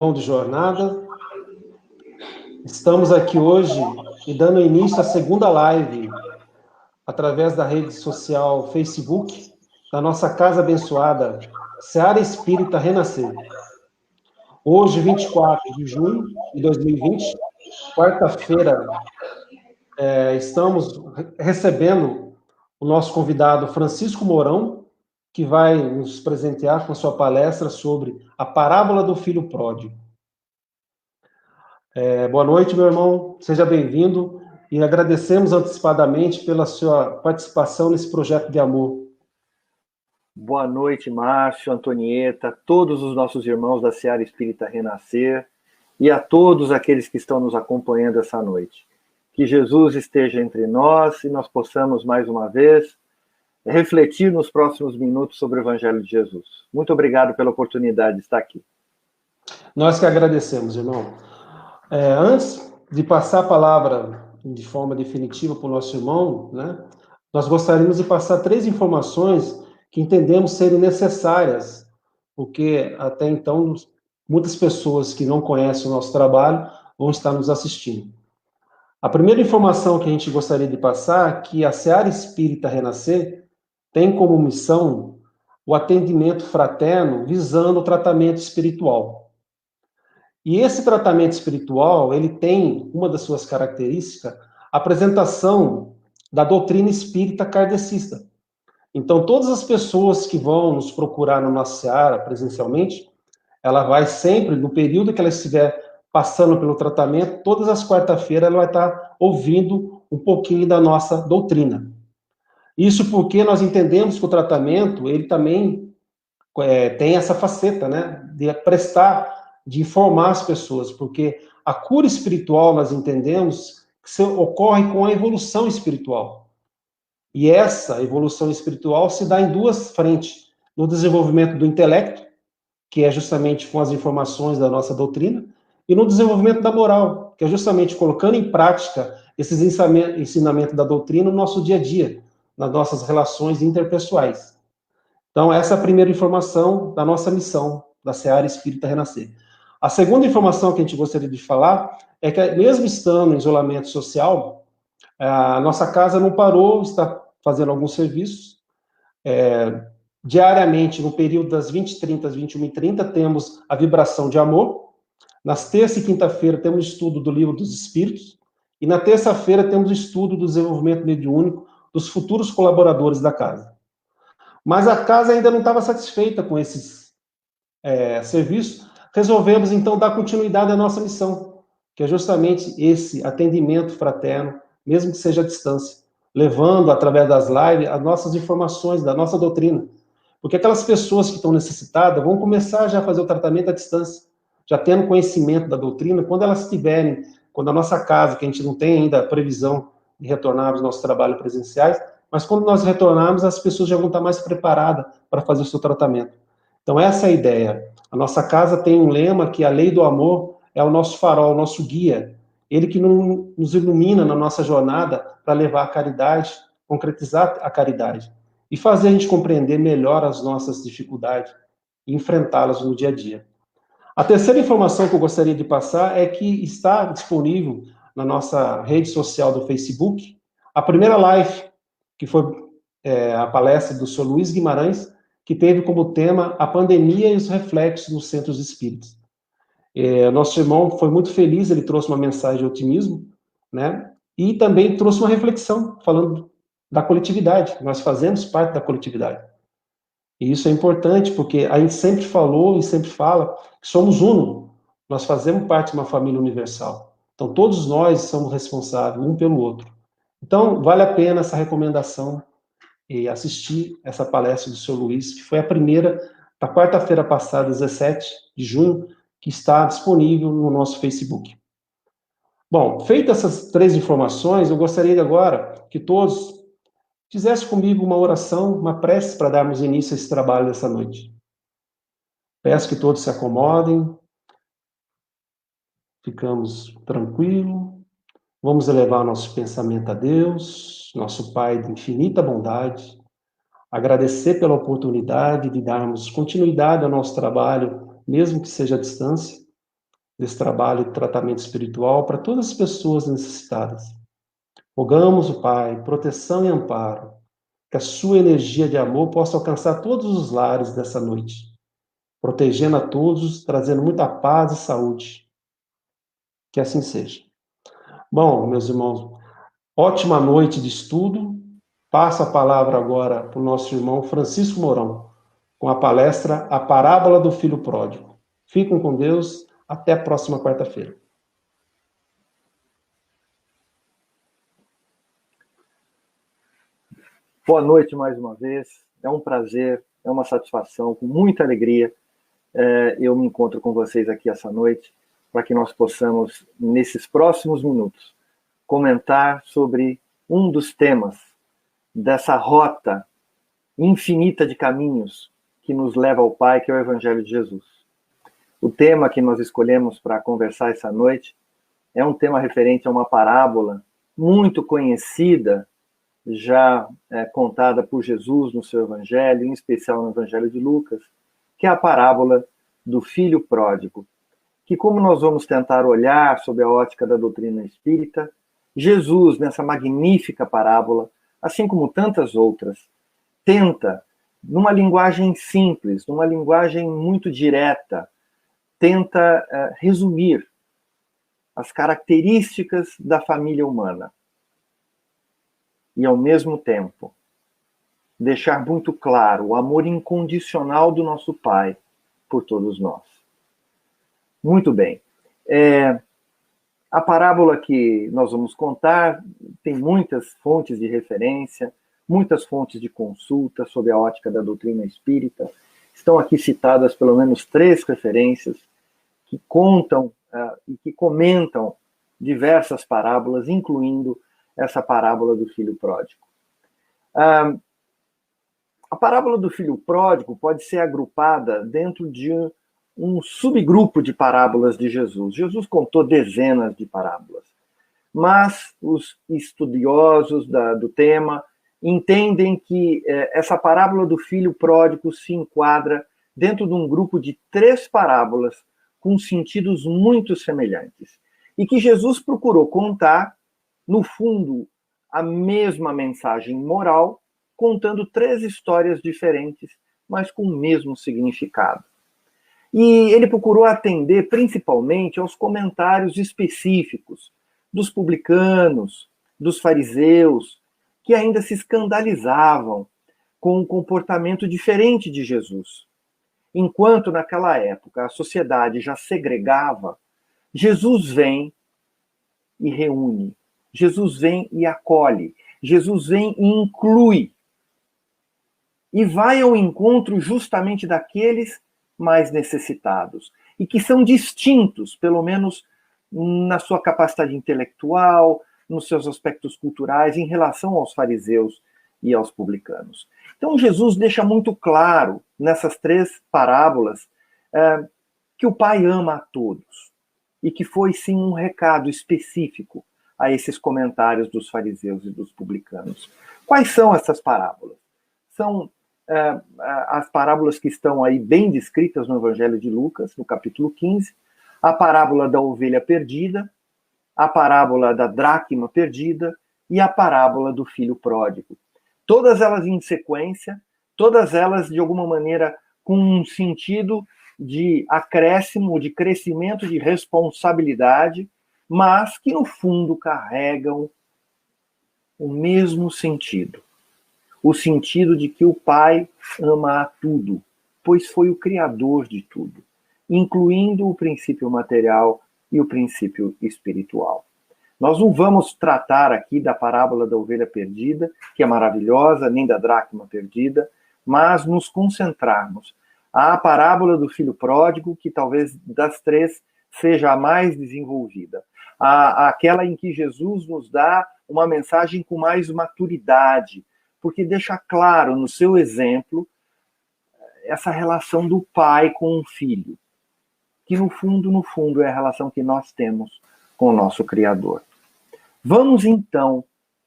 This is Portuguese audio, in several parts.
de jornada. Estamos aqui hoje e dando início à segunda live através da rede social Facebook da nossa casa abençoada Seara Espírita Renascer. Hoje, 24 de junho de 2020, quarta-feira, estamos recebendo o nosso convidado Francisco Mourão, que vai nos presentear com a sua palestra sobre a parábola do filho pródigo. Boa noite, meu irmão, seja bem-vindo e agradecemos antecipadamente pela sua participação nesse projeto de amor. Boa noite, Márcio, Antonieta, todos os nossos irmãos da Seara Espírita Renascer e a todos aqueles que estão nos acompanhando essa noite. Que Jesus esteja entre nós e nós possamos, mais uma vez, refletir nos próximos minutos sobre o Evangelho de Jesus. Muito obrigado pela oportunidade de estar aqui. Nós que agradecemos, irmão. Antes de passar a palavra de forma definitiva para o nosso irmão, né, nós gostaríamos de passar 3 informações que entendemos serem necessárias, porque até então muitas pessoas que não conhecem o nosso trabalho vão estar nos assistindo. A primeira informação que a gente gostaria de passar é que a Seara Espírita Renascer tem como missão o atendimento fraterno visando o tratamento espiritual. E esse tratamento espiritual, ele tem, uma das suas características, a apresentação da doutrina espírita kardecista. Então, todas as pessoas que vão nos procurar na nossa seara presencialmente, ela vai sempre, no período que ela estiver passando pelo tratamento, todas as quarta-feiras ela vai estar ouvindo um pouquinho da nossa doutrina. Isso porque nós entendemos que o tratamento, ele também tem essa faceta, né, de prestar, de informar as pessoas, porque a cura espiritual, nós entendemos, que ocorre com a evolução espiritual. E essa evolução espiritual se dá em 2 frentes. No desenvolvimento do intelecto, que é justamente com as informações da nossa doutrina, e no desenvolvimento da moral, que é justamente colocando em prática esses ensinamentos da doutrina no nosso dia a dia, nas nossas relações interpessoais. Então, essa é a primeira informação da nossa missão, da Seara Espírita Renascer. A segunda informação que a gente gostaria de falar é que, mesmo estando em isolamento social, a nossa casa não parou, está fazendo alguns serviços. Diariamente, no período das 20h30 às 21h30, temos a vibração de amor. Nas terça e quinta-feira, temos estudo do Livro dos Espíritos. E na terça-feira, temos o estudo do desenvolvimento mediúnico dos futuros colaboradores da casa. Mas a casa ainda não estava satisfeita com esses serviços. Resolvemos, então, dar continuidade à nossa missão, que é justamente esse atendimento fraterno, mesmo que seja à distância, levando, através das lives, as nossas informações da nossa doutrina. Porque aquelas pessoas que estão necessitadas vão começar já a fazer o tratamento à distância, já tendo conhecimento da doutrina, quando elas tiverem, quando a nossa casa, que a gente não tem ainda a previsão de retornar aos nossos trabalhos presenciais, mas quando nós retornarmos, as pessoas já vão estar mais preparadas para fazer o seu tratamento. Então, essa é a ideia. A nossa casa tem um lema que a lei do amor é o nosso farol, o nosso guia. Ele que nos ilumina na nossa jornada para levar a caridade, concretizar a caridade e fazer a gente compreender melhor as nossas dificuldades e enfrentá-las no dia a dia. A terceira informação que eu gostaria de passar é que está disponível na nossa rede social do Facebook a primeira live, que foi a palestra do Sr. Luiz Guimarães, que teve como tema a pandemia e os reflexos nos centros espíritas. Nosso irmão foi muito feliz, ele trouxe uma mensagem de otimismo, né? E também trouxe uma reflexão, falando da coletividade. Nós fazemos parte da coletividade. E isso é importante, porque a gente sempre falou e sempre fala que somos uno. Nós fazemos parte de uma família universal. Então, todos nós somos responsáveis, um pelo outro. Então, vale a pena essa recomendação e assistir essa palestra do Sr. Luiz, que foi a primeira da quarta-feira passada, 17 de junho, que está disponível no nosso Facebook. Bom, feitas essas 3 informações, eu gostaria agora que todos fizessem comigo uma oração, uma prece para darmos início a esse trabalho dessa noite. Peço que todos se acomodem, ficamos tranquilos, vamos elevar nosso pensamento a Deus, nosso Pai de infinita bondade, agradecer pela oportunidade de darmos continuidade ao nosso trabalho, mesmo que seja à distância, desse trabalho de tratamento espiritual para todas as pessoas necessitadas. Rogamos, o Pai, proteção e amparo, que a sua energia de amor possa alcançar todos os lares dessa noite, protegendo a todos, trazendo muita paz e saúde. Que assim seja. Bom, meus irmãos, ótima noite de estudo. Passo a palavra agora para o nosso irmão Francisco Mourão, com a palestra A Parábola do Filho Pródigo. Fiquem com Deus, até a próxima quarta-feira. Boa noite mais uma vez, é um prazer, é uma satisfação, com muita alegria eu me encontro com vocês aqui essa noite, para que nós possamos, nesses próximos minutos, comentar sobre um dos temas dessa rota infinita de caminhos que nos leva ao Pai, que é o Evangelho de Jesus. O tema que nós escolhemos para conversar essa noite é um tema referente a uma parábola muito conhecida, já contada por Jesus no seu Evangelho, em especial no Evangelho de Lucas, que é a parábola do Filho Pródigo, que, como nós vamos tentar olhar sob a ótica da doutrina espírita, Jesus, nessa magnífica parábola, assim como tantas outras, tenta, numa linguagem simples, numa linguagem muito direta, tenta resumir as características da família humana e, ao mesmo tempo, deixar muito claro o amor incondicional do nosso Pai por todos nós. Muito bem. A parábola que nós vamos contar tem muitas fontes de referência, muitas fontes de consulta sob a ótica da doutrina espírita. Estão aqui citadas pelo menos 3 referências que contam e que comentam diversas parábolas, incluindo essa parábola do Filho Pródigo. A parábola do Filho Pródigo pode ser agrupada dentro de um subgrupo de parábolas de Jesus. Jesus contou dezenas de parábolas, mas os estudiosos do tema entendem que essa parábola do Filho Pródigo se enquadra dentro de um grupo de 3 parábolas com sentidos muito semelhantes, e que Jesus procurou contar, no fundo, a mesma mensagem moral, contando 3 histórias diferentes, mas com o mesmo significado. E ele procurou atender principalmente aos comentários específicos dos publicanos, dos fariseus, que ainda se escandalizavam com um comportamento diferente de Jesus. Enquanto naquela época a sociedade já segregava, Jesus vem e reúne, Jesus vem e acolhe, Jesus vem e inclui, e vai ao encontro justamente daqueles mais necessitados, e que são distintos, pelo menos na sua capacidade intelectual, nos seus aspectos culturais, em relação aos fariseus e aos publicanos. Então, Jesus deixa muito claro, nessas 3 parábolas, que o Pai ama a todos, e que foi, sim, um recado específico a esses comentários dos fariseus e dos publicanos. Quais são essas parábolas? São as parábolas que estão aí bem descritas no Evangelho de Lucas, no capítulo 15, a parábola da ovelha perdida, a parábola da dracma perdida e a parábola do filho pródigo. Todas elas em sequência, todas elas, de alguma maneira, com um sentido de acréscimo, de crescimento de responsabilidade, mas que, no fundo, carregam o mesmo sentido. O sentido de que o Pai ama a tudo, pois foi o Criador de tudo, incluindo o princípio material e o princípio espiritual. Nós não vamos tratar aqui da parábola da ovelha perdida, que é maravilhosa, nem da dracma perdida, mas nos concentrarmos à parábola do filho pródigo, que talvez das 3 seja a mais desenvolvida, aquela em que Jesus nos dá uma mensagem com mais maturidade, porque deixa claro no seu exemplo essa relação do pai com o filho, que no fundo é a relação que nós temos com o nosso Criador. Vamos então,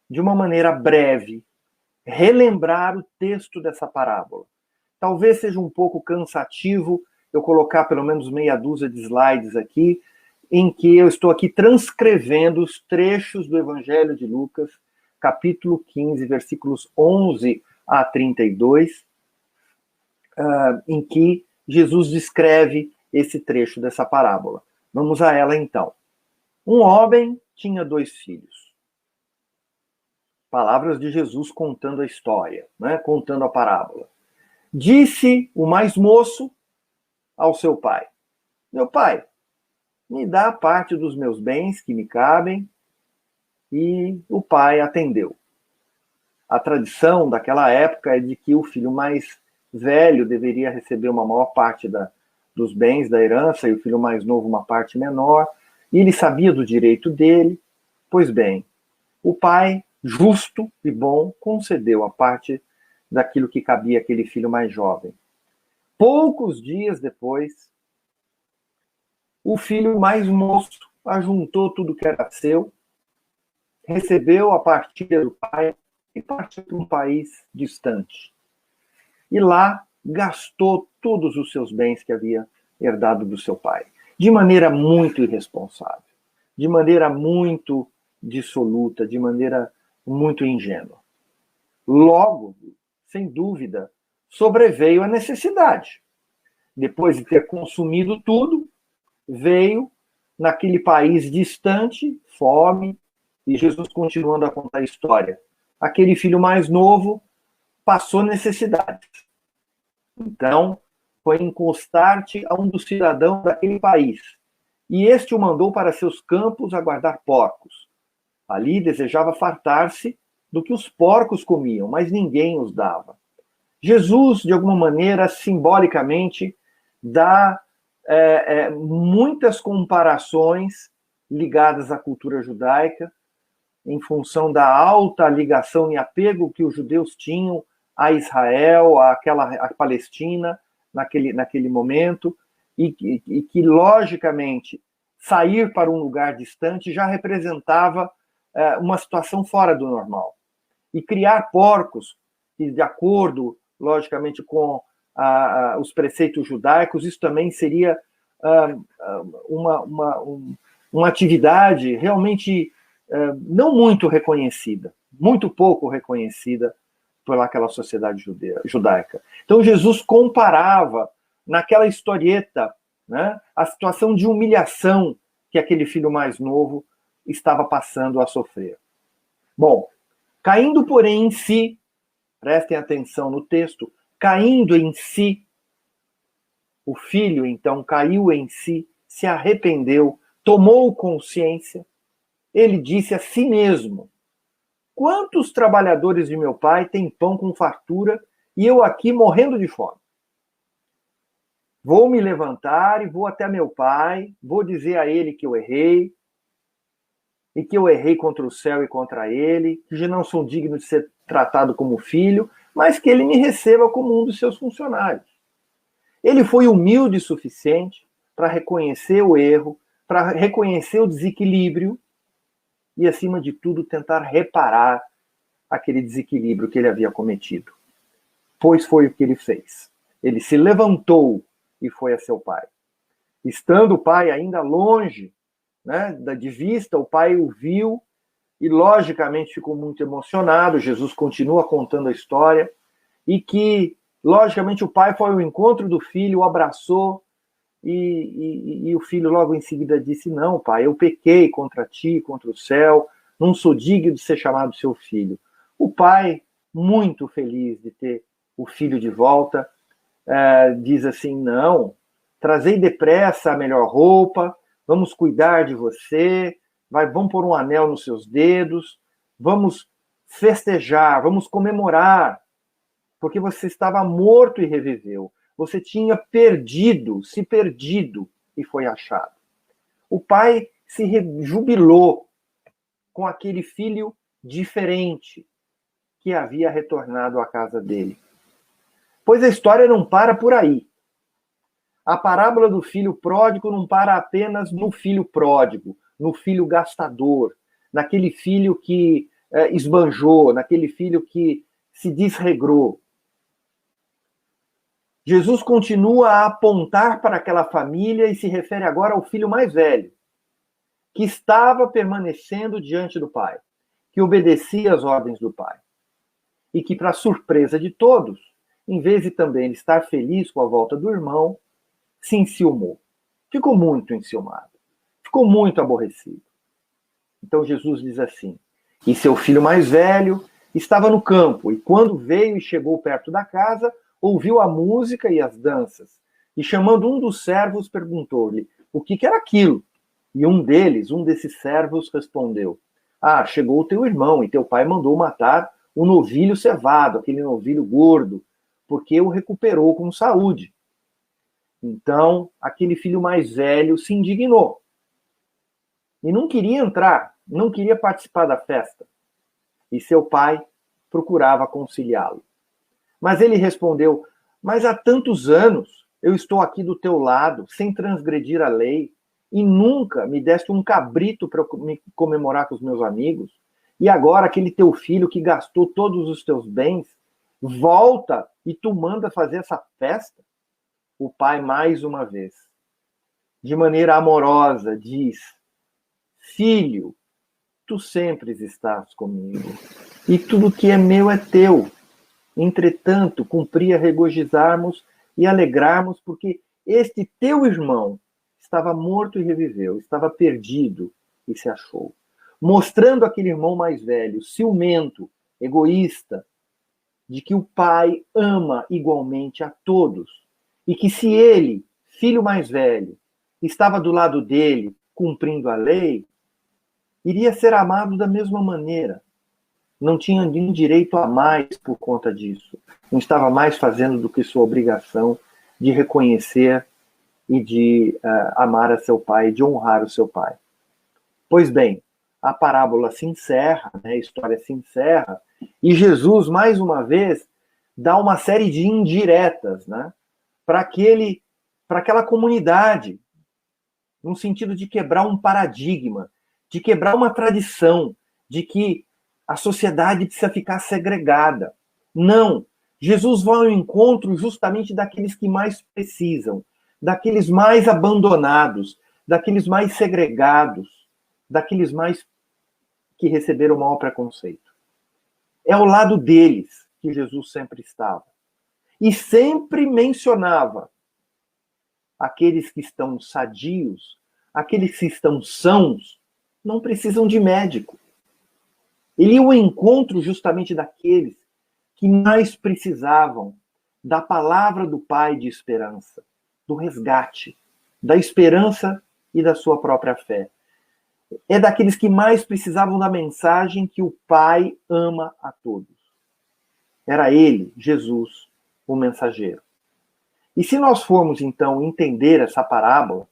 de uma maneira breve, relembrar o texto dessa parábola. Talvez seja um pouco cansativo eu colocar pelo menos meia dúzia de slides aqui, em que eu estou aqui transcrevendo os trechos do Evangelho de Lucas, capítulo 15, versículos 11 a 32, em que Jesus descreve esse trecho dessa parábola. Vamos a ela, então. Um homem tinha 2 filhos. Palavras de Jesus contando a história, né? Contando a parábola. Disse o mais moço ao seu pai: meu pai, me dá parte dos meus bens que me cabem. E o pai atendeu. A tradição daquela época é de que o filho mais velho deveria receber uma maior parte dos bens da herança e o filho mais novo uma parte menor. E ele sabia do direito dele. Pois bem, o pai, justo e bom, concedeu a parte daquilo que cabia àquele filho mais jovem. Poucos dias depois, o filho mais moço ajuntou tudo que era seu, recebeu a partilha do pai e partiu para um país distante. E lá gastou todos os seus bens que havia herdado do seu pai, de maneira muito irresponsável, de maneira muito dissoluta, de maneira muito ingênua. Logo, sem dúvida, sobreveio a necessidade. Depois de ter consumido tudo, veio naquele país distante, fome, e Jesus continuando a contar a história. Aquele filho mais novo passou necessidades. Então, foi encostar-te a um dos cidadãos daquele país. E este o mandou para seus campos a guardar porcos. Ali desejava fartar-se do que os porcos comiam, mas ninguém os dava. Jesus, de alguma maneira, simbolicamente, dá muitas comparações ligadas à cultura judaica, em função da alta ligação e apego que os judeus tinham a Israel, a Palestina, naquele momento, e que, logicamente, sair para um lugar distante já representava uma situação fora do normal. E criar porcos, e de acordo, logicamente, com os preceitos judaicos, isso também seria uma atividade realmente não muito reconhecida, muito pouco reconhecida pelaquela sociedade judaica. Então Jesus comparava naquela historieta, né, a situação de humilhação que aquele filho mais novo estava passando a sofrer. Bom, caindo, porém, em si, prestem atenção no texto, caindo em si, o filho, então, caiu em si, se arrependeu, tomou consciência. Ele disse a si mesmo: quantos trabalhadores de meu pai têm pão com fartura e eu aqui morrendo de fome? Vou me levantar e vou até meu pai, vou dizer a ele que eu errei, e que eu errei contra o céu e contra ele, que já não sou digno de ser tratado como filho, mas que ele me receba como um dos seus funcionários. Ele foi humilde o suficiente para reconhecer o erro, para reconhecer o desequilíbrio e, acima de tudo, tentar reparar aquele desequilíbrio que ele havia cometido. Pois foi o que ele fez. Ele se levantou e foi a seu pai. Estando o pai ainda longe, né, de vista, o pai o viu e, logicamente, ficou muito emocionado. Jesus continua contando a história e que, logicamente, o pai foi ao encontro do filho, o abraçou e o filho logo em seguida disse: não, pai, eu pequei contra ti, contra o céu, não sou digno de ser chamado seu filho. O pai, muito feliz de ter o filho de volta, diz assim: não, trazei depressa a melhor roupa, vamos cuidar de você, vamos pôr um anel nos seus dedos, vamos festejar, vamos comemorar, porque você estava morto e reviveu. Você tinha se perdido e foi achado. O pai se jubilou com aquele filho diferente que havia retornado à casa dele. Pois a história não para por aí. A parábola do filho pródigo não para apenas no filho pródigo, no filho gastador, naquele filho que esbanjou, naquele filho que se desregrou. Jesus continua a apontar para aquela família e se refere agora ao filho mais velho. que estava permanecendo diante do pai, que obedecia às ordens do pai. E que, para surpresa de todos, em vez de também estar feliz com a volta do irmão, se enciumou. Ficou muito enciumado. Ficou muito aborrecido. Então Jesus diz assim: e seu filho mais velho estava no campo, e quando veio e chegou perto da casa, ouviu a música e as danças. E chamando um dos servos, perguntou-lhe o que era aquilo. E um desses servos, respondeu: ah, chegou o teu irmão, e teu pai mandou matar o novilho cevado, aquele novilho gordo, porque o recuperou com saúde. Então, aquele filho mais velho se indignou. E não queria entrar, não queria participar da festa. E seu pai procurava conciliá-lo. Mas ele respondeu: mas há tantos anos eu estou aqui do teu lado, sem transgredir a lei, e nunca me deste um cabrito para me comemorar com os meus amigos. E agora aquele teu filho que gastou todos os teus bens, volta e tu manda fazer essa festa? O pai, mais uma vez, de maneira amorosa, diz: filho, tu sempre estás comigo, e tudo que é meu é teu. Entretanto, cumpria regozijarmos e alegrarmos, porque este teu irmão estava morto e reviveu, estava perdido e se achou. Mostrando aquele irmão mais velho, ciumento, egoísta, de que o pai ama igualmente a todos, e que se ele, filho mais velho, estava do lado dele, cumprindo a lei, iria ser amado da mesma maneira. Não tinha nenhum direito a mais por conta disso. Não estava mais fazendo do que sua obrigação de reconhecer e de amar a seu pai, de honrar o seu pai. Pois bem, a parábola se encerra, né, a história se encerra, e Jesus, mais uma vez, dá uma série de indiretas, né, para aquela comunidade, no sentido de quebrar um paradigma, de quebrar uma tradição, de que a sociedade precisa ficar segregada. Não. Jesus vai ao encontro justamente daqueles que mais precisam, daqueles mais abandonados, daqueles mais segregados, daqueles mais que receberam mau preconceito. É ao lado deles que Jesus sempre estava. E sempre mencionava aqueles que estão sadios, aqueles que estão sãos, não precisam de médico. Ele ia ao encontro justamente daqueles que mais precisavam da palavra do Pai de esperança, do resgate, da esperança e da sua própria fé. É daqueles que mais precisavam da mensagem que o Pai ama a todos. Era ele, Jesus, o mensageiro. E se nós formos, então, entender essa parábola,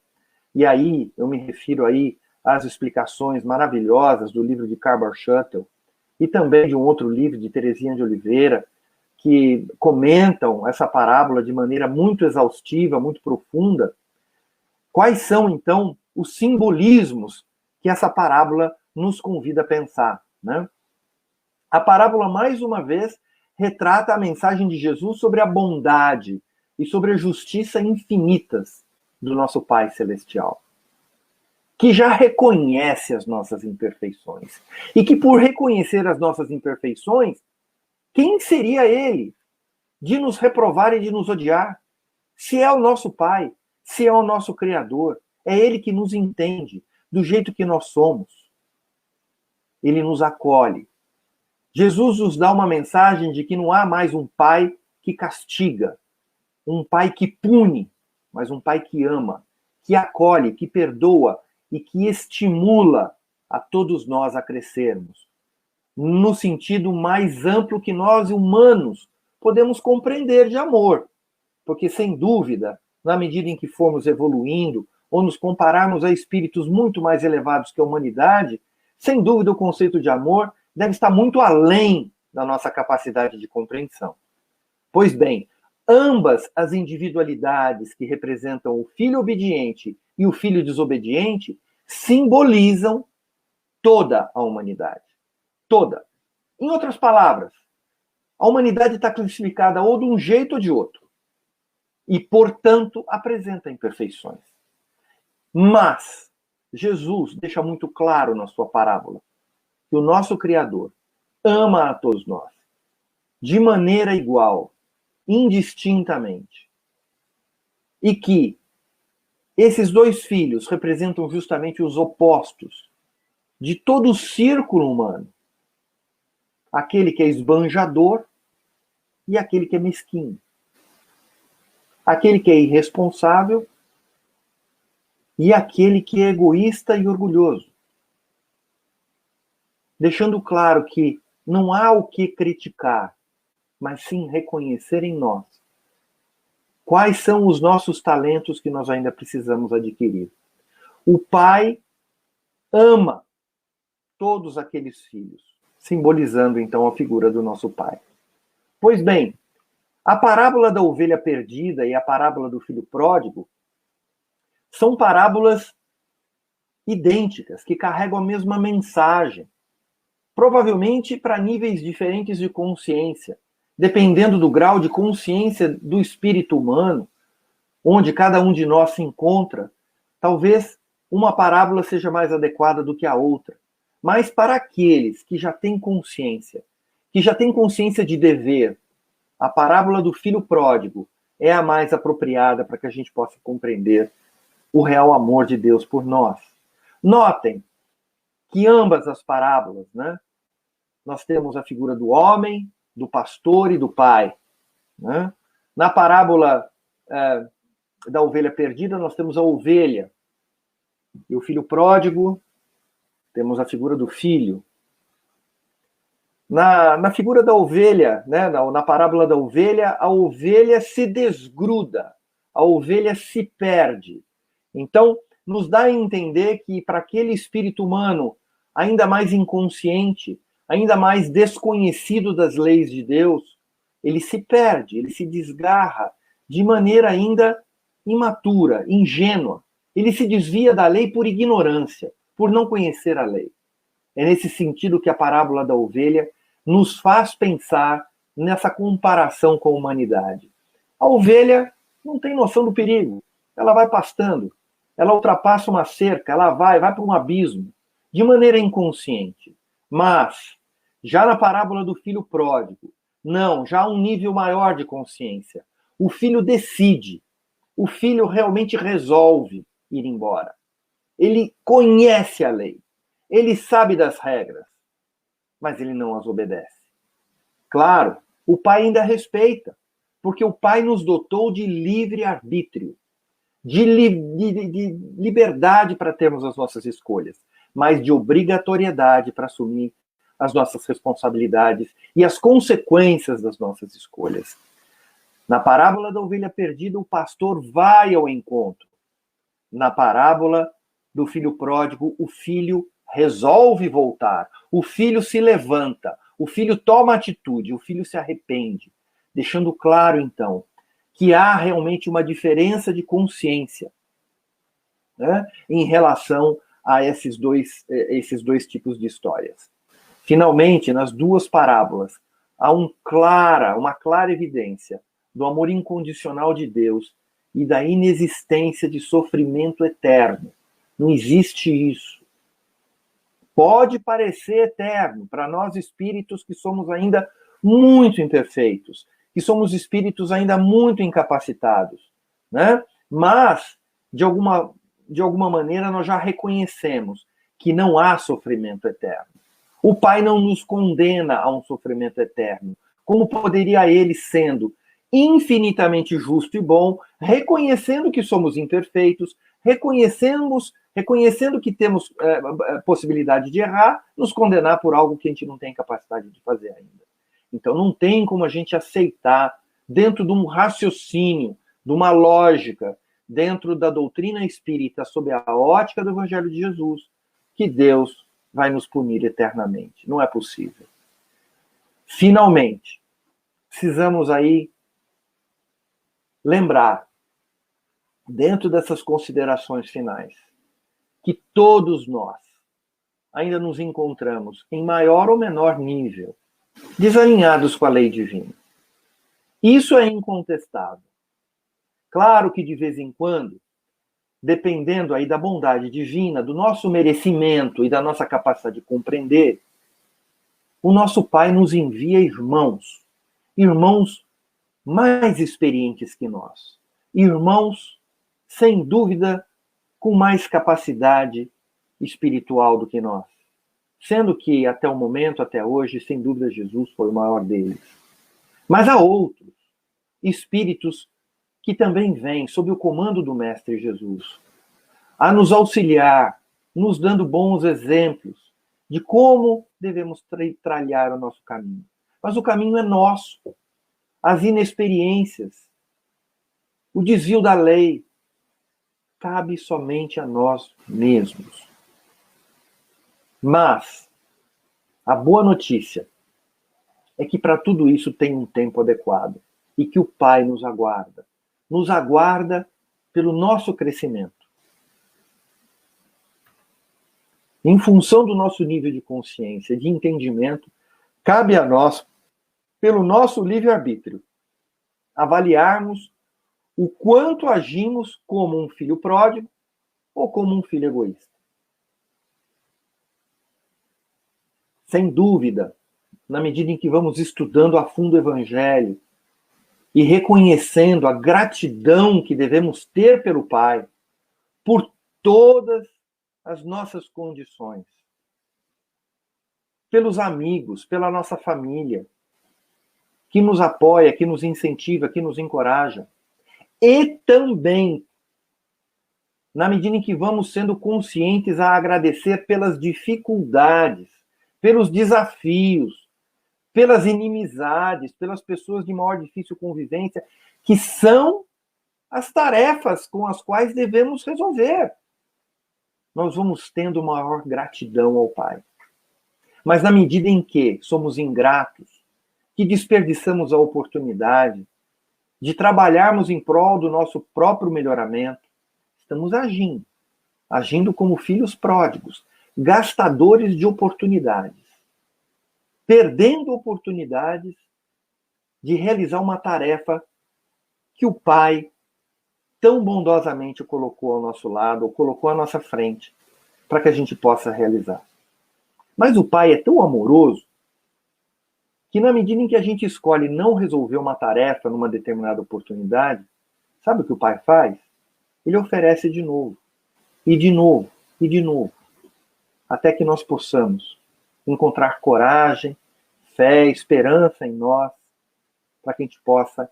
e aí eu me refiro aí às explicações maravilhosas do livro de Carbar Shuttle, e também de um outro livro de Teresinha de Oliveira, que comentam essa parábola de maneira muito exaustiva, muito profunda. Quais são, então, os simbolismos que essa parábola nos convida a pensar, né? A parábola, mais uma vez, retrata a mensagem de Jesus sobre a bondade e sobre a justiça infinitas do nosso Pai Celestial, que já reconhece as nossas imperfeições. E que, por reconhecer as nossas imperfeições, quem seria ele de nos reprovar e de nos odiar? Se é o nosso Pai, se é o nosso Criador, é ele que nos entende do jeito que nós somos. Ele nos acolhe. Jesus nos dá uma mensagem de que não há mais um Pai que castiga, um Pai que pune, mas um Pai que ama, que acolhe, que perdoa e que estimula a todos nós a crescermos, no sentido mais amplo que nós, humanos, podemos compreender de amor. Porque, sem dúvida, na medida em que formos evoluindo, ou nos compararmos a espíritos muito mais elevados que a humanidade, sem dúvida o conceito de amor deve estar muito além da nossa capacidade de compreensão. Pois bem, ambas as individualidades que representam o filho obediente e o filho desobediente simbolizam toda a humanidade. Toda. Em outras palavras, a humanidade está classificada ou de um jeito ou de outro. E, portanto, apresenta imperfeições. Mas Jesus deixa muito claro na sua parábola que o nosso Criador ama a todos nós, de maneira igual, indistintamente. E que esses dois filhos representam justamente os opostos de todo o círculo humano. Aquele que é esbanjador e aquele que é mesquinho. Aquele que é irresponsável e aquele que é egoísta e orgulhoso. Deixando claro que não há o que criticar, mas sim reconhecer em nós quais são os nossos talentos que nós ainda precisamos adquirir. O Pai ama todos aqueles filhos, simbolizando então a figura do nosso Pai. Pois bem, a parábola da ovelha perdida e a parábola do filho pródigo são parábolas idênticas, que carregam a mesma mensagem, provavelmente para níveis diferentes de consciência, dependendo do grau de consciência do espírito humano, onde cada um de nós se encontra. Talvez uma parábola seja mais adequada do que a outra. Mas para aqueles que já têm consciência, de dever, a parábola do filho pródigo é a mais apropriada para que a gente possa compreender o real amor de Deus por nós. Notem que ambas as parábolas, né, nós temos a figura do homem, do pastor e do pai. Né? Na parábola da ovelha perdida, nós temos a ovelha e o filho pródigo, temos a figura do filho. Na figura da ovelha, né, na parábola da ovelha, a ovelha se desgruda, a ovelha se perde. Então, nos dá a entender que para aquele espírito humano ainda mais inconsciente, ainda mais desconhecido das leis de Deus, ele se perde, ele se desgarra de maneira ainda imatura, ingênua. Ele se desvia da lei por ignorância, por não conhecer a lei. É nesse sentido que a parábola da ovelha nos faz pensar nessa comparação com a humanidade. A ovelha não tem noção do perigo. Ela vai pastando, ela ultrapassa uma cerca, ela vai para um abismo, de maneira inconsciente. Mas, já na parábola do filho pródigo, não, já há um nível maior de consciência. O filho decide, o filho realmente resolve ir embora. Ele conhece a lei, ele sabe das regras, mas ele não as obedece. Claro, o pai ainda respeita, porque o pai nos dotou de livre-arbítrio, de liberdade para termos as nossas escolhas, mas de obrigatoriedade para assumir as nossas responsabilidades e as consequências das nossas escolhas. Na parábola da ovelha perdida, o pastor vai ao encontro. Na parábola do filho pródigo, o filho resolve voltar, o filho se levanta, o filho toma atitude, o filho se arrepende, deixando claro, então, que há realmente uma diferença de consciência, né, em relação a esses dois tipos de histórias. Finalmente, nas duas parábolas, há uma clara evidência do amor incondicional de Deus e da inexistência de sofrimento eterno. Não existe isso. Pode parecer eterno para nós espíritos que somos ainda muito imperfeitos, que somos espíritos ainda muito incapacitados, né? Mas, de alguma maneira, nós já reconhecemos que não há sofrimento eterno. O Pai não nos condena a um sofrimento eterno. Como poderia ele, sendo infinitamente justo e bom, reconhecendo que somos imperfeitos, reconhecendo que temos possibilidade de errar, nos condenar por algo que a gente não tem capacidade de fazer ainda. Então não tem como a gente aceitar, dentro de um raciocínio, de uma lógica, dentro da doutrina espírita, sob a ótica do Evangelho de Jesus, que Deus vai nos punir eternamente. Não é possível. Finalmente, precisamos aí lembrar, dentro dessas considerações finais, que todos nós ainda nos encontramos, em maior ou menor nível, desalinhados com a lei divina. Isso é incontestável. Claro que, de vez em quando, dependendo aí da bondade divina, do nosso merecimento e da nossa capacidade de compreender, o nosso Pai nos envia irmãos mais experientes que nós, irmãos, sem dúvida, com mais capacidade espiritual do que nós. Sendo que, até o momento, até hoje, sem dúvida, Jesus foi o maior deles. Mas há outros espíritos que também vêm sob o comando do Mestre Jesus, a nos auxiliar, nos dando bons exemplos de como devemos trilhar o nosso caminho. Mas o caminho é nosso. As inexperiências, o desvio da lei, cabe somente a nós mesmos. Mas a boa notícia é que para tudo isso tem um tempo adequado e que o Pai nos aguarda pelo nosso crescimento. Em função do nosso nível de consciência, de entendimento, cabe a nós, pelo nosso livre-arbítrio, avaliarmos o quanto agimos como um filho pródigo ou como um filho egoísta. Sem dúvida, na medida em que vamos estudando a fundo o Evangelho e reconhecendo a gratidão que devemos ter pelo Pai, por todas as nossas condições, pelos amigos, pela nossa família, que nos apoia, que nos incentiva, que nos encoraja, e também, na medida em que vamos sendo conscientes a agradecer pelas dificuldades, pelos desafios, pelas inimizades, pelas pessoas de maior difícil convivência, que são as tarefas com as quais devemos resolver. Nós vamos tendo maior gratidão ao Pai. Mas na medida em que somos ingratos, que desperdiçamos a oportunidade de trabalharmos em prol do nosso próprio melhoramento, estamos agindo como filhos pródigos, gastadores de oportunidades, perdendo oportunidades de realizar uma tarefa que o Pai tão bondosamente colocou ao nosso lado, ou colocou à nossa frente, para que a gente possa realizar. Mas o Pai é tão amoroso que na medida em que a gente escolhe não resolver uma tarefa numa determinada oportunidade, sabe o que o Pai faz? Ele oferece de novo, e de novo, e de novo, até que nós possamos encontrar coragem, fé, esperança em nós, para que a gente possa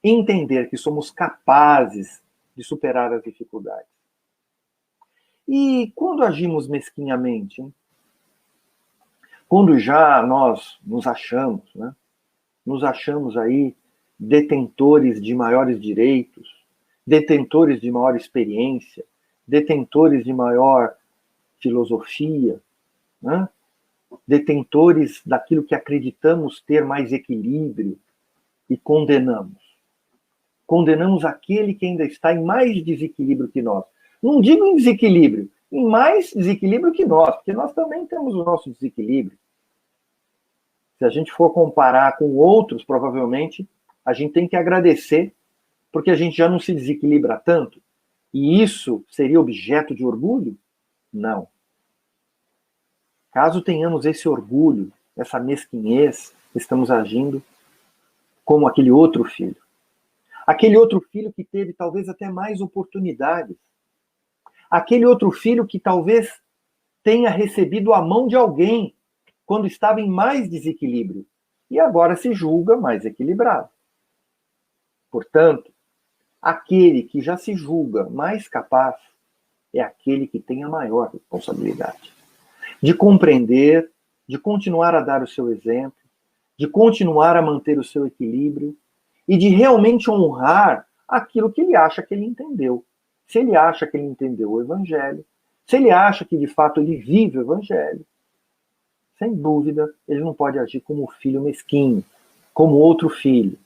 entender que somos capazes de superar as dificuldades. E quando agimos mesquinhamente, hein? Quando já nós nos achamos, né? Nos achamos aí detentores de maiores direitos, detentores de maior experiência, detentores de maior filosofia, né? Detentores daquilo que acreditamos ter mais equilíbrio, e condenamos. Condenamos aquele que ainda está em mais desequilíbrio que nós. Não digo em desequilíbrio, em mais desequilíbrio que nós, porque nós também temos o nosso desequilíbrio. Se a gente for comparar com outros, provavelmente, a gente tem que agradecer, porque a gente já não se desequilibra tanto. E isso seria objeto de orgulho? Não. Caso tenhamos esse orgulho, essa mesquinhez, estamos agindo como aquele outro filho. Aquele outro filho que teve talvez até mais oportunidades. Aquele outro filho que talvez tenha recebido a mão de alguém quando estava em mais desequilíbrio e agora se julga mais equilibrado. Portanto, aquele que já se julga mais capaz é aquele que tem a maior responsabilidade de compreender, de continuar a dar o seu exemplo, de continuar a manter o seu equilíbrio e de realmente honrar aquilo que ele acha que ele entendeu. Se ele acha que ele entendeu o Evangelho, se ele acha que de fato ele vive o Evangelho, sem dúvida, ele não pode agir como filho mesquinho, como outro filho.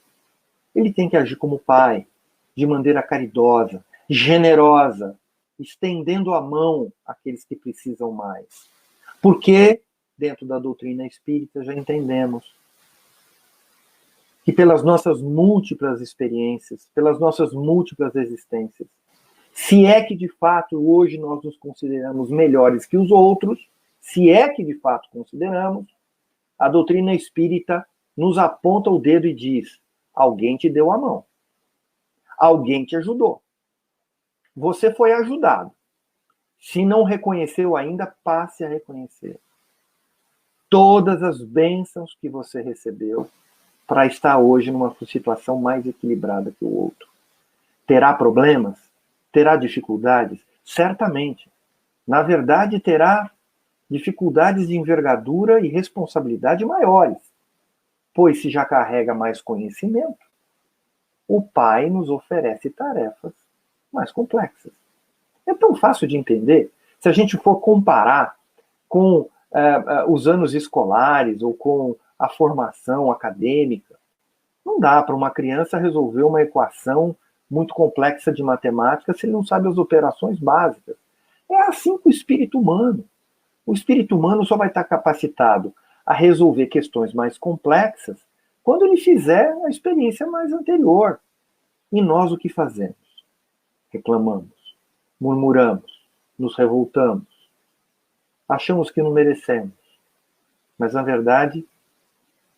Ele tem que agir como pai, de maneira caridosa, generosa, estendendo a mão àqueles que precisam mais. Porque, dentro da doutrina espírita, já entendemos que pelas nossas múltiplas experiências, pelas nossas múltiplas existências, Se é que de fato hoje nós nos consideramos melhores que os outros, se é que de fato consideramos, a doutrina espírita nos aponta o dedo e diz: alguém te deu a mão, alguém te ajudou, você foi ajudado. Se não reconheceu ainda, passe a reconhecer todas as bênçãos que você recebeu para estar hoje numa situação mais equilibrada que o outro. Terá problemas? Terá dificuldades? Certamente. Na verdade, terá dificuldades de envergadura e responsabilidade maiores, pois se já carrega mais conhecimento, o Pai nos oferece tarefas mais complexas. É tão fácil de entender. Se a gente for comparar com os anos escolares ou com a formação acadêmica, não dá para uma criança resolver uma equação muito complexa de matemática se ele não sabe as operações básicas. É assim com o espírito humano. O espírito humano só vai estar capacitado a resolver questões mais complexas quando ele fizer a experiência mais anterior. E nós o que fazemos? Reclamamos, murmuramos, nos revoltamos, achamos que não merecemos. Mas, na verdade,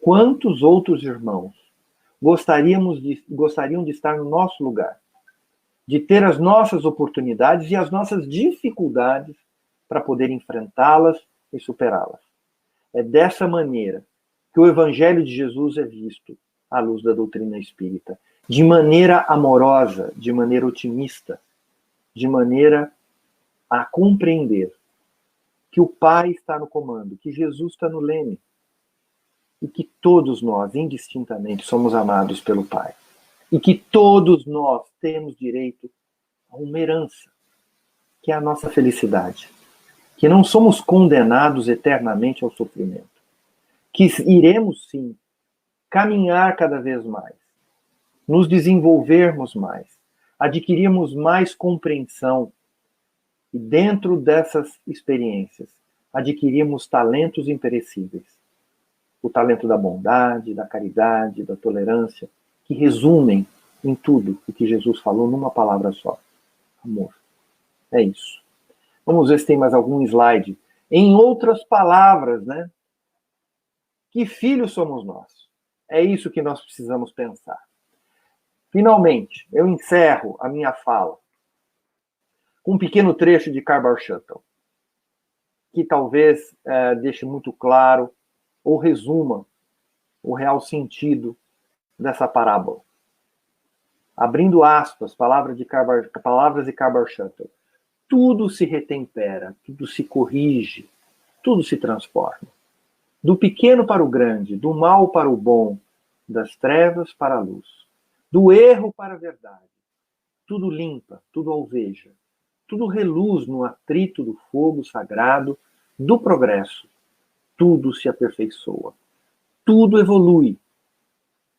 quantos outros irmãos gostariam de estar no nosso lugar, de ter as nossas oportunidades e as nossas dificuldades para poder enfrentá-las e superá-las? É dessa maneira que o Evangelho de Jesus é visto à luz da doutrina espírita, de maneira amorosa, de maneira otimista, de maneira a compreender que o Pai está no comando, que Jesus está no leme, e que todos nós, indistintamente, somos amados pelo Pai. E que todos nós temos direito a uma herança, que é a nossa felicidade. Que não somos condenados eternamente ao sofrimento. Que iremos, sim, caminhar cada vez mais, nos desenvolvermos mais, adquirirmos mais compreensão e, dentro dessas experiências, adquirirmos talentos imperecíveis. O talento da bondade, da caridade, da tolerância, que resumem em tudo o que Jesus falou numa palavra só: amor. É isso. Vamos ver se tem mais algum slide. Em outras palavras, né? Que filhos somos nós? É isso que nós precisamos pensar. Finalmente, eu encerro a minha fala com um pequeno trecho de Karl Shuttle, que talvez deixe muito claro ou resuma o real sentido dessa parábola. Abrindo aspas, palavras de Karl Shuttle. Tudo se retempera, tudo se corrige, tudo se transforma. Do pequeno para o grande, do mal para o bom, das trevas para a luz, do erro para a verdade. Tudo limpa, tudo alveja, tudo reluz no atrito do fogo sagrado do progresso. Tudo se aperfeiçoa, tudo evolui,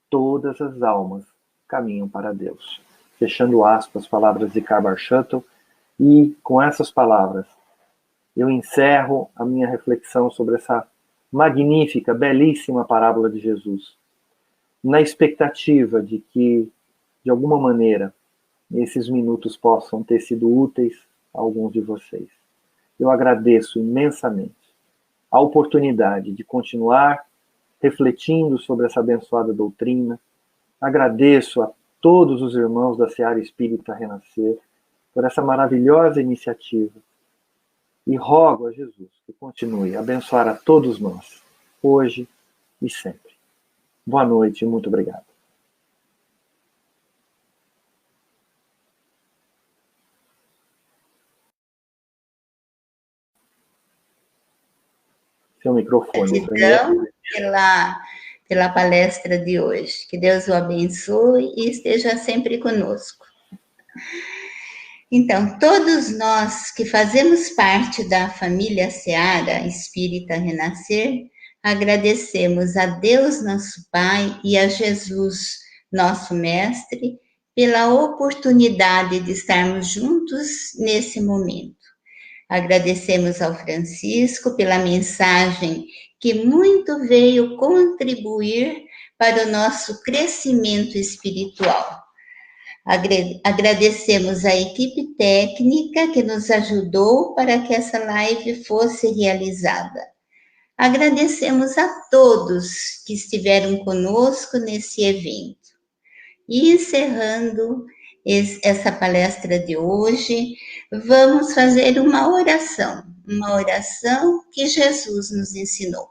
todas as almas caminham para Deus. Fechando aspas, palavras de Karl Shuttle, e com essas palavras eu encerro a minha reflexão sobre essa magnífica, belíssima parábola de Jesus, na expectativa de que, de alguma maneira, esses minutos possam ter sido úteis a alguns de vocês. Eu agradeço imensamente a oportunidade de continuar refletindo sobre essa abençoada doutrina. Agradeço a todos os irmãos da Seara Espírita Renascer por essa maravilhosa iniciativa e rogo a Jesus que continue a abençoar a todos nós, hoje e sempre. Boa noite e muito obrigado. Seu microfone. Gratidão pela palestra de hoje. Que Deus o abençoe e esteja sempre conosco. Então, todos nós que fazemos parte da família Seara Espírita Renascer, agradecemos a Deus nosso Pai e a Jesus, nosso Mestre, pela oportunidade de estarmos juntos nesse momento. Agradecemos ao Francisco pela mensagem que muito veio contribuir para o nosso crescimento espiritual. Agradecemos a equipe técnica que nos ajudou para que essa live fosse realizada. Agradecemos a todos que estiveram conosco nesse evento. E encerrando essa palestra de hoje, vamos fazer uma oração que Jesus nos ensinou.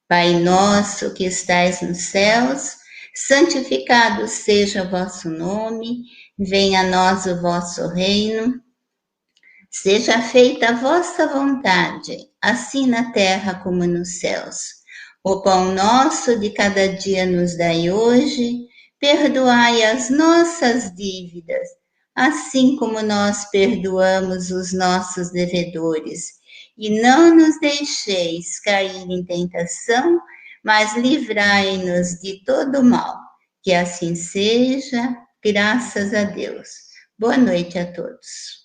Pai nosso que estais nos céus, santificado seja o vosso nome, venha a nós o vosso reino, seja feita a vossa vontade, assim na terra como nos céus. O pão nosso de cada dia nos dai hoje, perdoai as nossas dívidas, assim como nós perdoamos os nossos devedores. E não nos deixeis cair em tentação, mas livrai-nos de todo mal. Que assim seja, graças a Deus. Boa noite a todos.